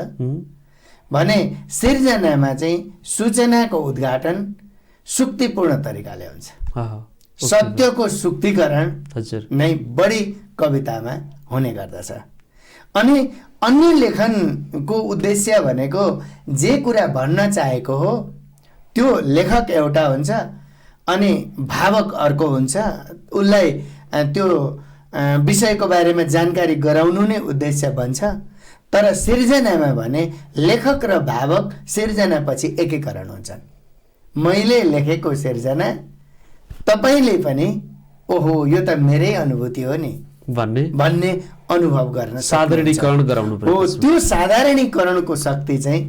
भने सिर्जनामा चाहिँ सूचनाको उद्घाटन सुक्तिपूर्ण तरिकाले हुन्छ। सत्यको सुक्तिकरण नै बढी कवितामा हुने गर्दछ। अनि अन्य लेखनको उद्देश्य भनेको जे कुरा भन्न चाहेको हो त्यो लेखक एउटा हुन्छ अनि भावक अर्को हुन्छ, उसलाई त्यो विषयको बारेमा जानकारी गराउनु नै उद्देश्य बन्छ। तर सिर्जनामा भने लेखक र भावक सिर्जनापछि एकीकरण हुन्छन्। मैले लेखेको सिर्जना तपाईँले पनि ओहो यो त मेरै अनुभूति हो नि भन्ने अनुभव गर्न साधारणीकरण गराउनु पर्छ। हो, त्यो साधारणीकरणको शक्ति चाहिँ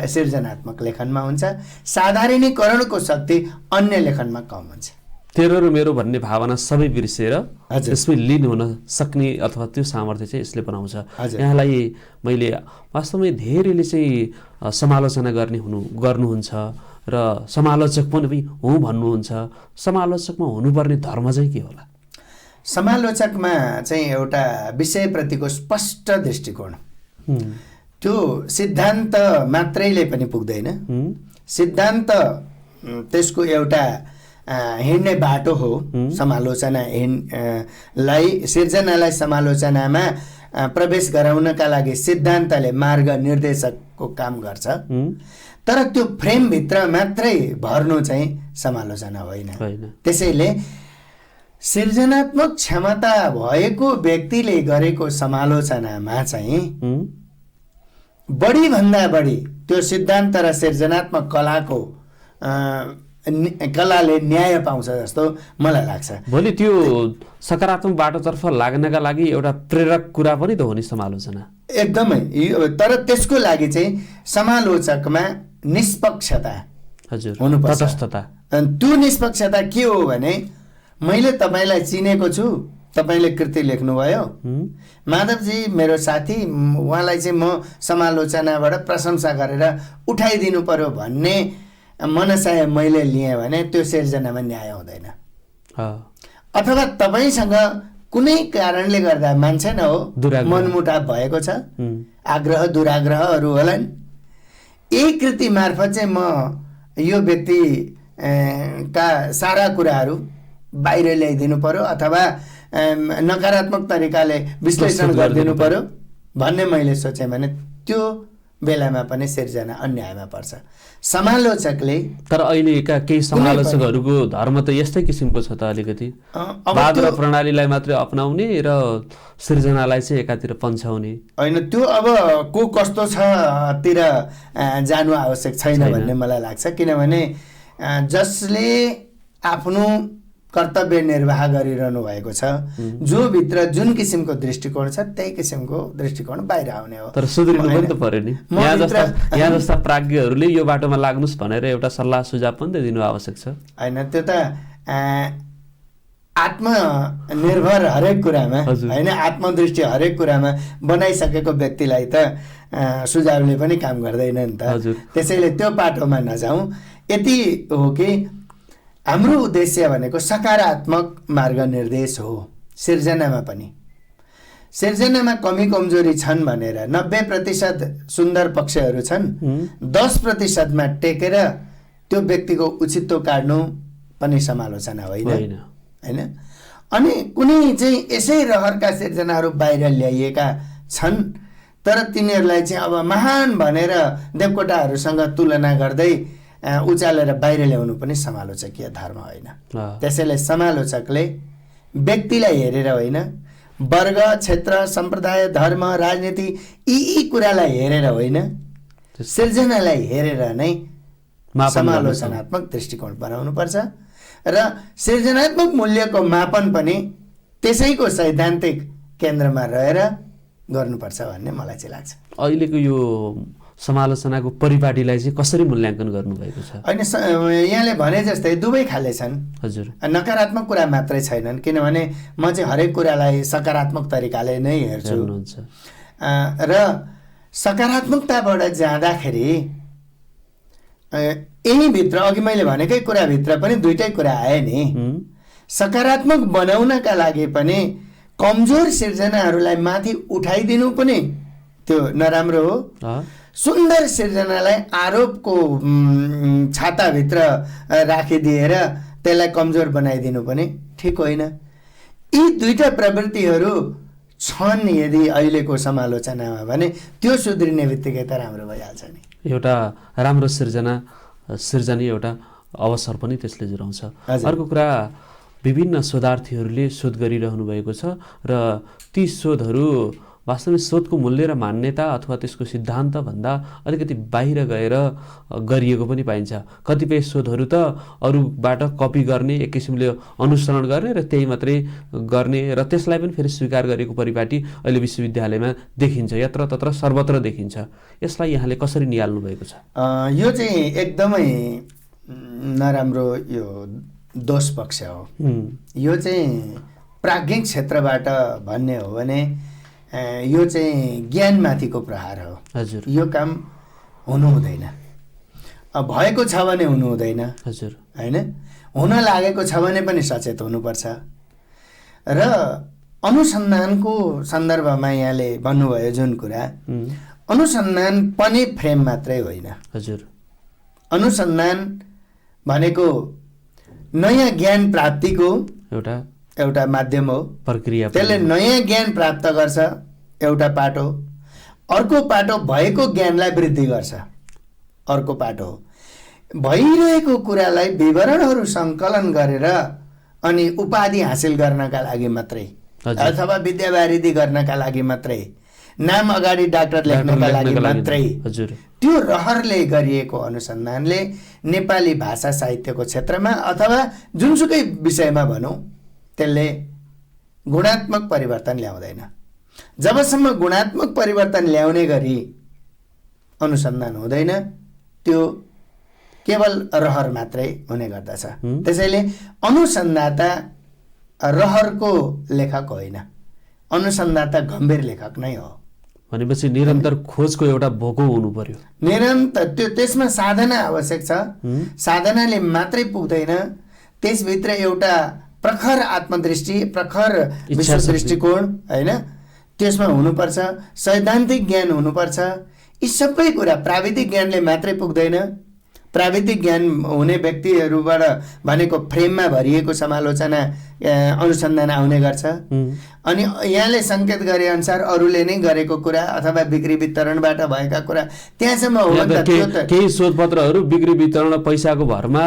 सृजनात्मक लेखनमा हुन्छ। साधारणीकरणको शक्ति अन्य लेखनमा कम हुन्छ। तेरो र मेरो भन्ने भावना सबै बिर्सेर यसमै लीन हुन सक्ने अथवा त्यो सामर्थ्य चाहिँ यसले बनाउँछ। यहाँलाई मैले वास्तवमै धेरैले चाहिँ समालोचना गर्नुहुन्छ र समालोचक पनि हुँ भन्नुहुन्छ। समालोचकमा हुनुपर्ने धर्म चाहिँ के होला? समालोचकमा चाहिँ एउटा विषयप्रतिको स्पष्ट दृष्टिकोण, त्यो सिद्धान्त मात्रैले पनि पुग्दैन। सिद्धान्त त्यसको एउटा हिँड्ने बाटो हो। समालोचना सिर्जनालाई समालोचनामा प्रवेश गराउनका लागि सिद्धान्तले मार्ग निर्देशकको काम गर्छ। तर त्यो फ्रेमभित्र मात्रै भर्नु चाहिँ समालोचना होइन। त्यसैले सृजनात्मक क्षमता भएको व्यक्तिले गरेको समालोचनामा चाहिँ बढीभन्दा बढी त्यो सिद्धान्त र सृजनात्मक कलाले न्याय पाउँछ जस्तो मलाई लाग्छ। भोलि त्यो सकारात्मक बाटोतर्फ लाग्नका लागि एउटा प्रेरक कुरा पनि त हो नि समालोचना। एकदमै। तर त्यसको लागि चाहिँ समालोचकमा निष्पक्षता हुनुपर्छ, तटस्थता। त्यो निष्पक्षता के हो भने मैले तपाईँलाई चिनेको छु, तपाईँले कृति लेख्नुभयो, माधवजी मेरो साथी, उहाँलाई चाहिँ म समालोचनाबाट प्रशंसा गरेर उठाइदिनु पर्यो भन्ने मनसाय मैले लिएँ भने त्यो सिर्जनामा न्याय हुँदैन। अथवा तपाईँसँग कुनै कारणले गर्दा मान्छे न हो मनमुटाव भएको छ, आग्रह दुराग्रहहरू होलान्, यही कृति मार्फत चाहिँ म यो व्यक्ति का सारा कुराहरू बाहिर ल्याइदिनु पर्यो अथवा नकारात्मक तरिकाले विश्लेषण गरिदिनु पर्यो भन्ने मैले सोचेँ भने त्यो बेलामा पनि सिर्जना अन्यायमा पर्छ। समालोचकले तर अहिलेका केही समालोचकहरूको धर्म त यस्तै किसिमको छ त, अलिकति वाद र प्रणालीलाई मात्रै अपनाउने र सृजनालाई चाहिँ एकातिर पन्छाउने होइन। त्यो अब को कस्तो छ तिर जानु आवश्यक छैन भन्ने मलाई लाग्छ। किनभने जसले आफ्नो कर्तव्य निर्वाह गरिरहनु भएको छ, जो भित्र जुन किसिमको दृष्टिकोण छ त्यही किसिमको दृष्टिकोण बाहिर आउने हो। तर सुध्रिनु पनि त पर्यो नि। यहाँ जस्ता प्राज्ञहरूले यो बाटोमा लाग्नुहोस् भनेर एउटा सल्लाह सुझाव पनि त दिनु आवश्यक छ। होइन, त्यो त आत्मनिर्भर हरेक कुरामा होइन, आत्मदृष्टि हरेक कुरामा बनाइसकेको व्यक्तिलाई त सुझावले पनि काम गर्दैन नि त। त्यसैले त्यो बाटोमा नजाउँ। यति हो कि हाम्रो उद्देश्य भनेको सकारात्मक मार्ग निर्देश हो। सिर्जनामा पनि सिर्जनामा कमी कमजोरी छन् भनेर 90% सुन्दर पक्षहरू छन्, 10%मा टेकेर त्यो व्यक्तिको उचितो काट्नु पनि समालोचना होइन होइन। अनि कुनै चाहिँ यसै रहरका सिर्जनाहरू बाहिर ल्याइएका छन्, तर तिनीहरूलाई चाहिँ अब महान भनेर देवकोटाहरूसँग तुलना गर्दै उचालेर बाहिर ल्याउनु पनि समालोचकीय धर्म होइन। त्यसैले समालोचकले व्यक्तिलाई हेरेर होइन, वर्ग, क्षेत्र, सम्प्रदाय, धर्म, राजनीति यी कुरालाई हेरेर होइन, सिर्जनालाई हेरेर नै समालोचनात्मक दृष्टिकोण बनाउनुपर्छ। र सृजनात्मक मूल्यको मापन पनि त्यसैको सैद्धान्तिक केन्द्रमा रहेर गर्नुपर्छ भन्ने मलाई चाहिँ लाग्छ। अहिलेको यो समालोचनाको परिपाटीलाई चाहिँ कसरी मूल्याङ्कन गर्नुभएको छ? होइन, यहाँले भने जस्तै दुवै खाले छन्। हजुर, नकारात्मक कुरा मात्रै छैनन्, किनभने म चाहिँ हरेक कुरालाई सकारात्मक तरिकाले नै हेर्छु। र सकारात्मकताबाट जाँदाखेरि यहीँभित्र अघि मैले भनेकै कुराभित्र पनि दुईटै कुरा आए नि। सकारात्मक बनाउनका लागि पनि कमजोर सिर्जनाहरूलाई माथि उठाइदिनु पनि त्यो नराम्रो हो। सुन्दर सिर्जनालाई आरोपको छाताभित्र राखिदिएर त्यसलाई कमजोर बनाइदिनु पनि ठिक होइन। यी दुईटा प्रवृत्तिहरू छन् यदि अहिलेको समालोचनामा भने त्यो सुध्रिने बित्तिकै त राम्रो भइहाल्छ नि। एउटा राम्रो सिर्जनी एउटा अवसर पनि त्यसले जुराउँछ। अर्को कुरा, विभिन्न शोधार्थीहरूले शोध गरिरहनु भएको छ र ती शोधहरू वास्तवमा शोधको मूल्य र मान्यता अथवा त्यसको सिद्धान्तभन्दा अलिकति बाहिर गएर गरिएको पनि पाइन्छ। कतिपय शोधहरू त अरूबाट कपी गर्ने, एक किसिमले अनुसरण गर्ने र त्यही मात्रै गर्ने र त्यसलाई पनि फेरि स्वीकार गरेको परिपाटी अहिले विश्वविद्यालयमा देखिन्छ, यत्रतत्र सर्वत्र देखिन्छ। यसलाई यहाँले कसरी निहाल्नु भएको छ? यो चाहिँ एकदमै नराम्रो यो दोष पक्ष हो। यो चाहिँ प्राज्ञिक क्षेत्रबाट भन्ने हो भने यो चाहिँ ज्ञानमाथिको प्रहार हो। हजुर, यो काम हुनु हुँदैन। भएको छ भने हुनु हुँदैन। हजुर, हैन, हुन लागेको छ भने पनि सचेत हुनुपर्छ। र अनुसन्धानको सन्दर्भमा यहाँले भन्नुभयो जुन कुरा, अनुसन्धान पनि फ्रेम मात्रै होइन। हजुर, अनुसन्धान भनेको नयाँ ज्ञान प्राप्तिको एउटा माध्यम हो, प्रक्रिया। त्यसले नयाँ ज्ञान प्राप्त गर्छ एउटा पाटो, अर्को पाटो भएको ज्ञानलाई वृद्धि गर्छ अर्को पाटो। भइरहेको कुरालाई विवरणहरू सङ्कलन गरेर अनि उपाधि हासिल गर्नका लागि मात्रै अथवा विद्यावारिधि गर्नका लागि मात्रै, नाम अगाडि डाक्टर लेख्नका लागि मात्रै, त्यो रहरले गरिएको अनुसन्धानले नेपाली भाषा साहित्यको क्षेत्रमा अथवा जुनसुकै विषयमा भनौँ त्यसले गुणात्मक परिवर्तन ल्याउँदैन। जबसम्म गुणात्मक परिवर्तन ल्याउने गरी अनुसन्धान हुँदैन, त्यो केवल रहर मात्रै हुने गर्दछ। त्यसैले अनुसन्धाता रहरको लेखक होइन, अनुसन्धाता गम्भीर लेखक नै हो। भनेपछि निरन्तर खोजको एउटा भोको हुनु पर्यो। निरन्तर त्यसमा साधना आवश्यक छ। साधनाले मात्रै पुग्दैन, त्यसभित्र एउटा प्रखर आत्मदृष्टि, प्रखर विश्व दृष्टिकोण, होइन, त्यसमा हुनुपर्छ। सैद्धान्तिक ज्ञान हुनुपर्छ। यी सबै कुरा प्राविधिक ज्ञानले मात्रै पुग्दैन। प्राविधिक ज्ञान हुने व्यक्तिहरूबाट भनेको फ्रेममा भरिएको समालोचना अनुसन्धान आउने गर्छ। अनि यहाँले सङ्केत गरे अनुसार अरूले नै गरेको कुरा अथवा बिक्री वितरणबाट भएका कुरा त्यहाँसम्म हो। केही शोधपत्रहरू बिक्री वितरण पैसाको भरमा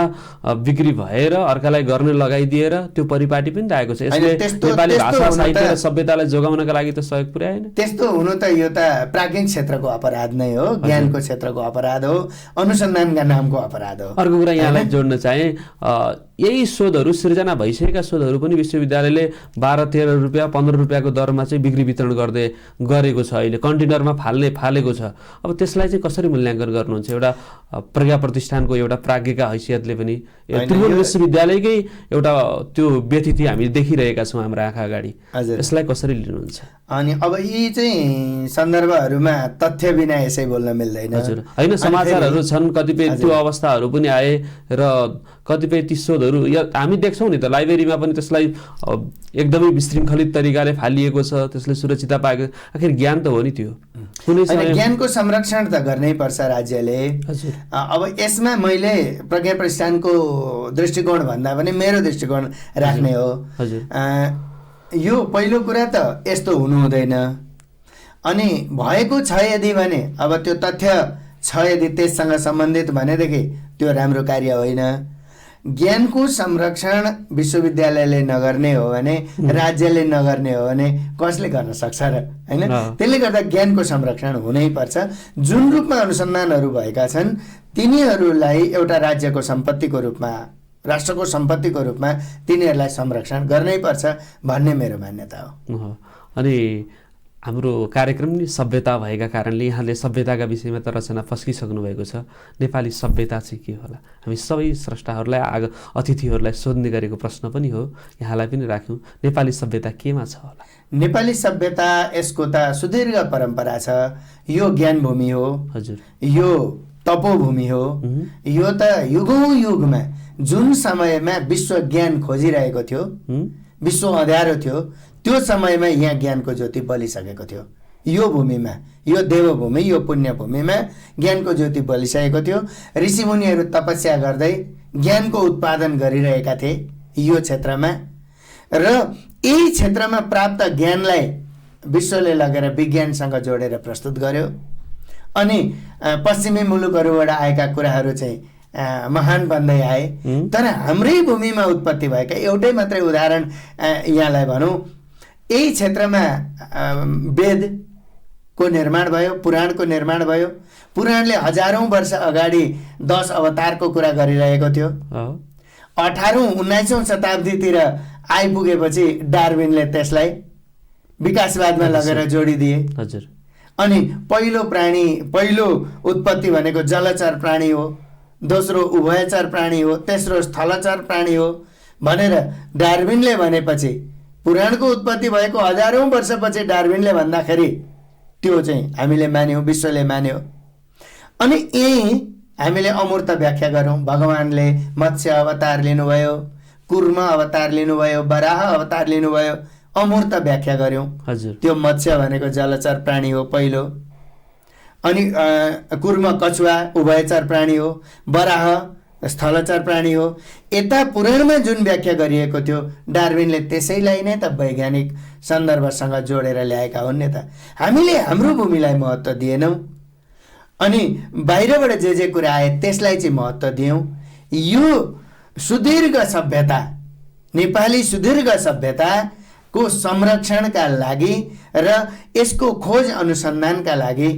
बिक्री भएर अर्कालाई गर्न लगाइदिएर त्यो परिपाटी पनि आएको छ। यसले नेपाली भाषा साहित्य र सभ्यतालाई जोगाउनका लागि त सहयोग पुर्याएन। त्यस्तो हुनु त यो त प्राज्ञिक क्षेत्रको अपराध नै हो, ज्ञानको क्षेत्रको अपराध हो, अनुसन्धानका नामको अपराध हो। अर्को कुरा यहाँलाई जोड्न चाहे, यही शोधहरू सिर्जना भइसकेका शोधहरू पनि विश्वविद्यालयले 12-13 रुपियाँ 15 रुपियाँको दरमा चाहिँ बिक्री वितरण गरेको छ। अहिले कन्टेनरमा फालेको छ। अब त्यसलाई चाहिँ कसरी मूल्याङ्कन गर्नुहुन्छ? एउटा प्रज्ञा प्रतिष्ठानको एउटा प्राज्ञका हैसियतले पनि त्रिभुवन विश्वविद्यालयकै एउटा त्यो व्यथिति हामी देखिरहेका छौँ हाम्रो आँखा अगाडि। यसलाई कसरी लिनुहुन्छ? अनि अब यी चाहिँ सन्दर्भहरूमा तथ्य बिना यसै बोल्न मिल्दैन। हजुर, होइन, समाचारहरू छन्, कतिपय त्यो अवस्थाहरू पनि आए र कतिपय ती शोधहरू हामी देख्छौँ नि त। लाइब्रेरीमा पनि त्यसलाई एकदमै विशृङ्खलित तरिकाले फालिएको छ, त्यसले सुरक्षितता पाएको। आखिर ज्ञान त हो नि त्यो। ज्ञानको संरक्षण त गर्नै पर्छ राज्यले। अब यसमा मैले प्रज्ञा प्रतिष्ठानको दृष्टिकोण भन्दा पनि मेरो दृष्टिकोण राख्ने हो। यो पहिलो कुरा त यस्तो हुनु हुँदैन। अनि भएको छ यदि भने, अब त्यो तथ्य छ यदि त्यससँग सम्बन्धित भनेदेखि त्यो राम्रो कार्य होइन। ज्ञानको संरक्षण विश्वविद्यालयले नगर्ने हो भने, राज्यले नगर्ने हो भने कसले गर्न सक्छ र? होइन, त्यसले गर्दा ज्ञानको संरक्षण हुनैपर्छ। जुन रूपमा अनुसन्धानहरू भएका छन् तिनीहरूलाई एउटा राज्यको सम्पत्तिको रूपमा, राष्ट्रको सम्पत्तिको रूपमा तिनीहरूलाई संरक्षण गर्नैपर्छ भन्ने मेरो मान्यता हो। अनि हाम्रो कार्यक्रम नि सभ्यता भएका कारणले यहाँले सभ्यताका विषयमा त रचना फस्किसक्नु भएको छ। नेपाली सभ्यता चाहिँ के होला? हामी सबै स्रष्टाहरूलाई अतिथिहरूलाई सोध्ने गरेको प्रश्न पनि हो, यहाँलाई पनि राख्यौँ। नेपाली सभ्यता केमा छ होला? नेपाली सभ्यता यसको त सुदीर्घ परम्परा छ। यो ज्ञानभूमि हो। हजुर, यो तपोभूमि हो। यो त युगौँ युगमा जुन समयमा विश्व ज्ञान खोजिरहेको थियो, विश्व अँध्यारो थियो, त्यो समयमा यहाँ ज्ञानको ज्योति बलिसकेको थियो। यो भूमिमा, यो देवभूमि, यो पुण्यभूमिमा ज्ञानको ज्योति बलिसकेको थियो। ऋषिमुनिहरू तपस्या गर्दै ज्ञानको उत्पादन गरिरहेका थिए यो क्षेत्रमा। र यही क्षेत्रमा प्राप्त ज्ञानलाई विश्वले लगेर विज्ञानसँग जोडेर प्रस्तुत गर्यो। अनि पश्चिमी मुलुकहरूबाट आएका कुराहरू चाहिँ महान बन्दै आए। तर हाम्रै भूमिमा उत्पत्ति भएका एउटै मात्रै उदाहरण यहाँलाई भनौँ, यही क्षेत्रमा वेदको निर्माण भयो, पुराणको निर्माण भयो। पुराणले हजारौँ वर्ष अगाडि 10 अवतारको कुरा गरिरहेको थियो। 18औं-19औं शताब्दीतिर आइपुगेपछि डार्विनले त्यसलाई विकासवादमा लगेर जोडिदिए। हजुर। अनि पहिलो उत्पत्ति भनेको जलचर प्राणी हो, दोस्रो उभयचर प्राणी हो, तेस्रो स्थलचर प्राणी हो भनेर डार्विनले भनेपछि पुराणको उत्पत्ति भएको हजारौँ वर्षपछि डार्विनले भन्दाखेरि त्यो चाहिँ हामीले मान्यौँ, विश्वले मान्यो। अनि यही हामीले अमूर्त व्याख्या गरौँ। भगवानले मत्स्य अवतार लिनुभयो, कुर्म अवतार लिनुभयो, वराह अवतार लिनुभयो, अमूर्त व्याख्या गऱ्यौँ। हजुर। त्यो मत्स्य भनेको जलचर प्राणी हो पहिलो, अनि कुर्म कछुवा उभयचर प्राणी हो, वराह स्थलचर प्राणी हो। यता पुराणमा जुन व्याख्या गरिएको थियो डार्विनले त्यसैलाई नै त वैज्ञानिक सन्दर्भसँग जोडेर ल्याएका हुन् नि त। हामीले हाम्रो भूमिलाई महत्त्व दिएनौँ, अनि बाहिरबाट जे कुरा आए त्यसलाई चाहिँ महत्त्व दियौँ। यो सुदीर्घ सभ्यता, नेपाली सुदीर्घ सभ्यताको संरक्षणका लागि र यसको खोज अनुसन्धानका लागि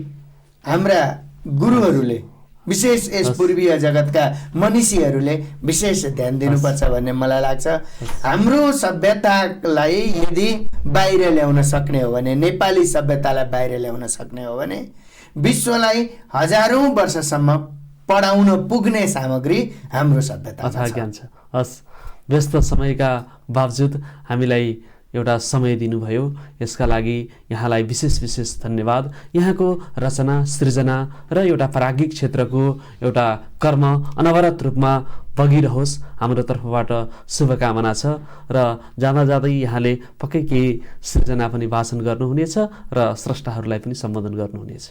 हाम्रा गुरुहरूले, विशेष यस पूर्वीय जगतका मनीषीहरूले विशेष ध्यान दिनुपर्छ भन्ने मलाई लाग्छ। हाम्रो सभ्यतालाई यदि बाहिर ल्याउन सक्ने हो भने, नेपाली सभ्यतालाई बाहिर ल्याउन सक्ने हो भने विश्वलाई हजारौँ वर्षसम्म पढाउन पुग्ने सामग्री हाम्रो सभ्यता अथाह ज्ञान छ। हस्, व्यस्त समयका बावजुद हामीलाई एउटा समय दिनुभयो, यसका लागि यहाँलाई विशेष धन्यवाद। यहाँको रचना, सृजना र एउटा प्राज्ञिक क्षेत्रको एउटा कर्म अनवरत रूपमा बगिरहोस्, हाम्रो तर्फबाट शुभकामना छ। र जाँदा जाँदै यहाँले पक्कै केही सृजना पनि वाचन गर्नुहुनेछ र स्रष्टाहरूलाई पनि सम्बोधन गर्नुहुनेछ।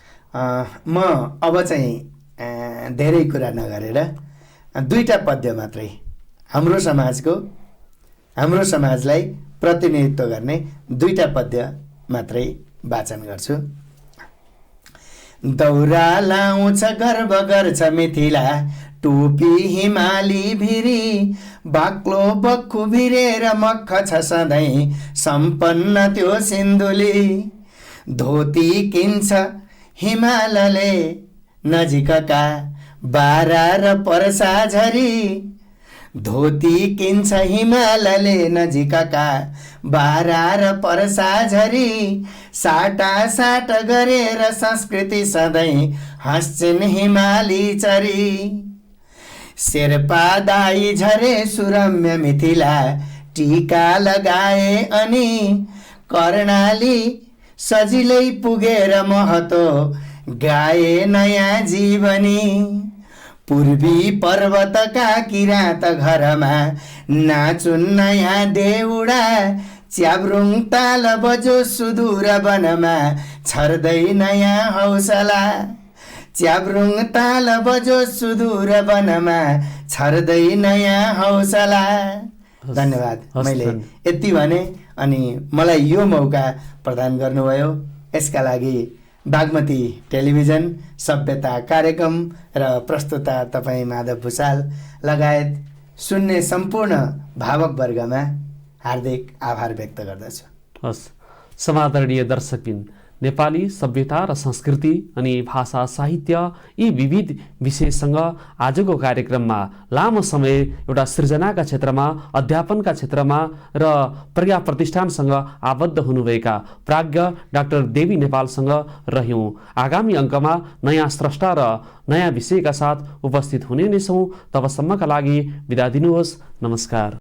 म अब चाहिँ धेरै कुरा नगरेर दुईटा पद्य मात्रै हाम्रो समाजलाई प्रतिनिधित्व गर्ने दुईटा पद्य मात्रै वाचन गर्छु। दौरा लाउँछ गर्व गर्छ मिथिला, टोपी हिमाली भिरी, बाक्लो बक्खु भिरेर मख छ सधैँ सम्पन्न त्यो सिन्धुली। धोती किन्छ हिमालले नजिकका बारा र पर्सा झरी, धोती किन्छ हिमालले नजिकका बारा र पर्सा झरी, साटासाट गरेर संस्कृति सधैँ हाँस्छिन् हिमाली चरी। शेर्पा दाई झरे सुरम्य मिथिला, टीका लगाए अनि कर्णाली सजिलै पुगेर महतो गाए नयाँ जीवनी। पूर्वी पर्वतका किराँत घरमा नाचुन् नयाँ देउडा, च्याब्रुङ ताल बजो सुदूर वनमा छर्दै नयाँ हौसला। च्याब्रुङ ताल बजो सुदूर वनमा छर्दै नयाँ हौसला। धन्यवाद। मैले यति भने अनि मलाई यो मौका प्रदान गर्नुभयो, यसका लागि बागमती टेलिभिजन, सभ्यता कार्यक्रम र प्रस्तुता तपाईँ माधव भुषाल लगायत सुन्ने सम्पूर्ण भावक वर्गमा हार्दिक आभार व्यक्त गर्दछु। हस्, समादरणीय दर्शकबिन, नेपाली सभ्यता र संस्कृति अनि भाषा साहित्य यी विविध विषयसँग आजको कार्यक्रममा लामो समय एउटा सृजनाका क्षेत्रमा, अध्यापनका क्षेत्रमा र प्रज्ञा प्रतिष्ठानसँग आबद्ध हुनुभएका प्राज्ञ डाक्टर देवी नेपालसँग रह्यौँ। आगामी अङ्कमा नयाँ स्रष्टा र नयाँ विषयका साथ उपस्थित हुने नै छौँ। तबसम्मका लागि बिदा दिनुहोस्। नमस्कार।